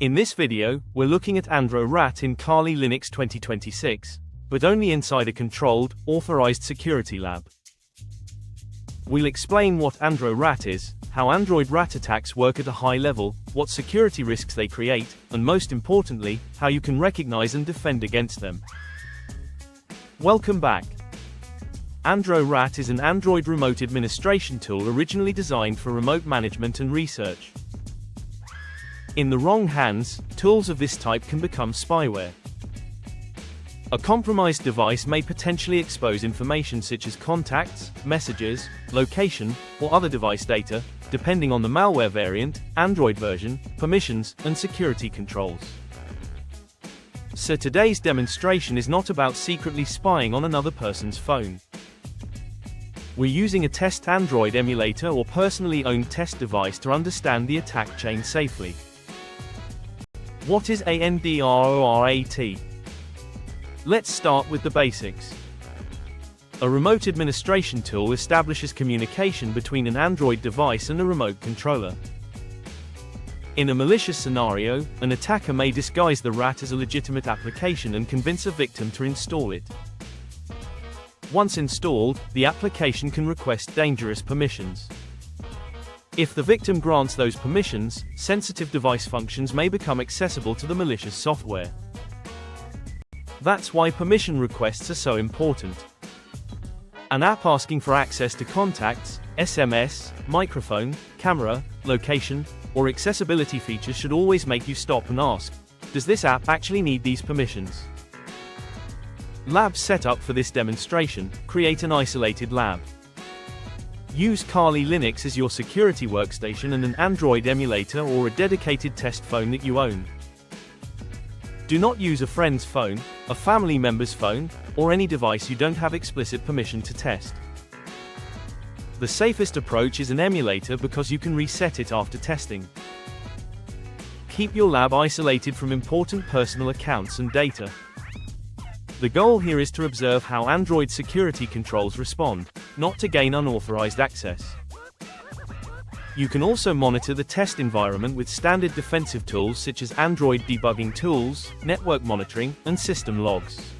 In this video, we're looking at AndroRAT in Kali Linux 2026, but only inside a controlled, authorized security lab. We'll explain what AndroRAT is, how Android rat attacks work at a high level, what security risks they create, and most importantly, how you can recognize and defend against them. Welcome back. AndroRAT is an Android remote administration tool originally designed for remote management and research. In the wrong hands, tools of this type can become spyware. A compromised device may potentially expose information such as contacts, messages, location, or other device data, depending on the malware variant, Android version, permissions, and security controls. So today's demonstration is not about secretly spying on another person's phone. We're using a test Android emulator or personally owned test device to understand the attack chain safely. What is AndroRAT? Let's start with the basics. A remote administration tool establishes communication between an Android device and a remote controller. In a malicious scenario, an attacker may disguise the RAT as a legitimate application and convince a victim to install it. Once installed, the application can request dangerous permissions. If the victim grants those permissions, sensitive device functions may become accessible to the malicious software. That's why permission requests are so important. An app asking for access to contacts, SMS, microphone, camera, location, or accessibility features should always make you stop and ask, does this app actually need these permissions? Labs set up for this demonstration. Create an isolated lab. Use Kali Linux as your security workstation and an Android emulator or a dedicated test phone that you own. Do not use a friend's phone, a family member's phone, or any device you don't have explicit permission to test. The safest approach is an emulator because you can reset it after testing. Keep your lab isolated from important personal accounts and data. The goal here is to observe how Android security controls respond, not to gain unauthorized access. You can also monitor the test environment with standard defensive tools such as Android debugging tools, network monitoring, and system logs.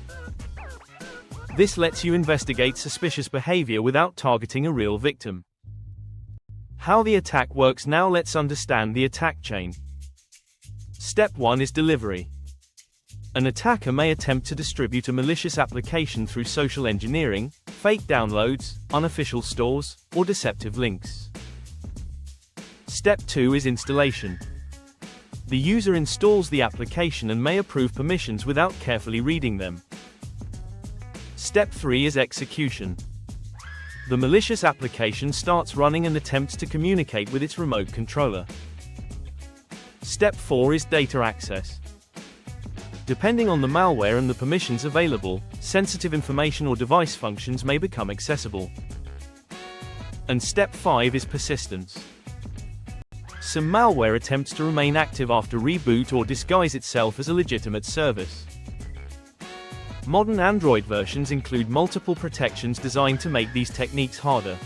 This lets you investigate suspicious behavior without targeting a real victim. How the attack works. Now let's understand the attack chain. Step 1 is delivery. An attacker may attempt to distribute a malicious application through social engineering, fake downloads, unofficial stores, or deceptive links. Step 2 is installation. The user installs the application and may approve permissions without carefully reading them. Step 3 is execution. The malicious application starts running and attempts to communicate with its remote controller. Step 4 is data access. Depending on the malware and the permissions available, sensitive information or device functions may become accessible. And step 5 is persistence. Some malware attempts to remain active after reboot or disguise itself as a legitimate service. Modern Android versions include multiple protections designed to make these techniques harder.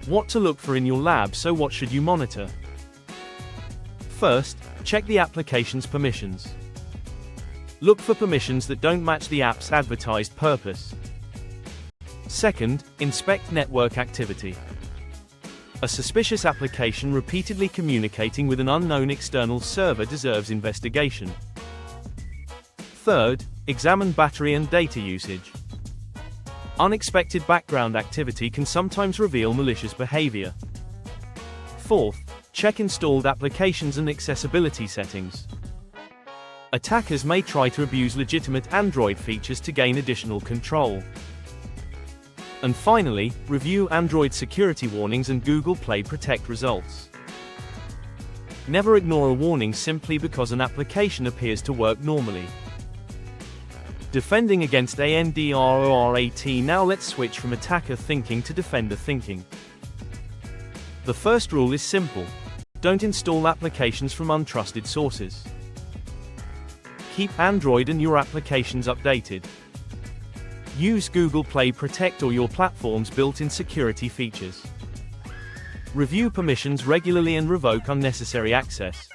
What to look for in your lab. So what should you monitor? First, check the application's permissions. Look for permissions that don't match the app's advertised purpose. Second, inspect network activity. A suspicious application repeatedly communicating with an unknown external server deserves investigation. Third, examine battery and data usage. Unexpected background activity can sometimes reveal malicious behavior. Fourth, check installed applications and accessibility settings. Attackers may try to abuse legitimate Android features to gain additional control. And finally, review Android security warnings and Google Play Protect results. Never ignore a warning simply because an application appears to work normally. Defending against AndroRAT. Now let's switch from attacker thinking to defender thinking. The first rule is simple. Don't install applications from untrusted sources. Keep Android and your applications updated. Use Google Play Protect or your platform's built-in security features. Review permissions regularly and revoke unnecessary access.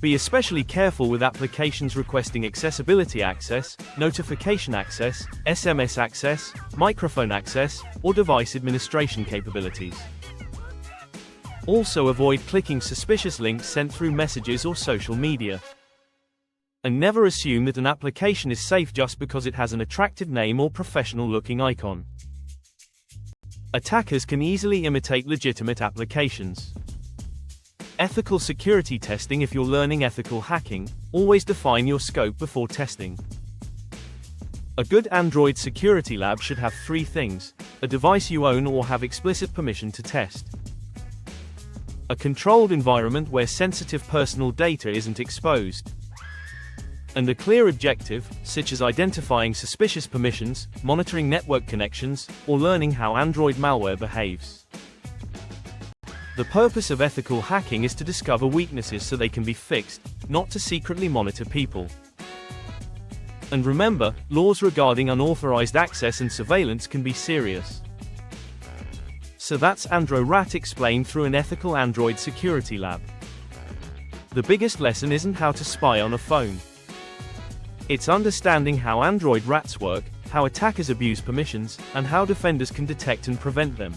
Be especially careful with applications requesting accessibility access, notification access, SMS access, microphone access, or device administration capabilities. Also avoid clicking suspicious links sent through messages or social media. And never assume that an application is safe just because it has an attractive name or professional-looking icon. Attackers can easily imitate legitimate applications. Ethical security testing. If you're learning ethical hacking, always define your scope before testing. A good Android security lab should have 3 things: a device you own or have explicit permission to test, a controlled environment where sensitive personal data isn't exposed, and a clear objective, such as identifying suspicious permissions, monitoring network connections, or learning how Android malware behaves. The purpose of ethical hacking is to discover weaknesses so they can be fixed, not to secretly monitor people. And remember, laws regarding unauthorized access and surveillance can be serious. So that's AndroRAT explained through an ethical Android security lab. The biggest lesson isn't how to spy on a phone. It's understanding how Android rats work, how attackers abuse permissions, and how defenders can detect and prevent them.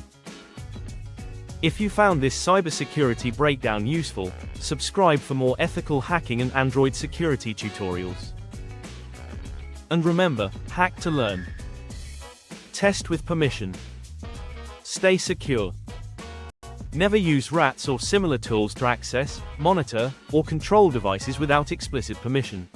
If you found this cybersecurity breakdown useful, subscribe for more ethical hacking and Android security tutorials. And remember, hack to learn. Test with permission. Stay secure. Never use rats or similar tools to access, monitor, or control devices without explicit permission.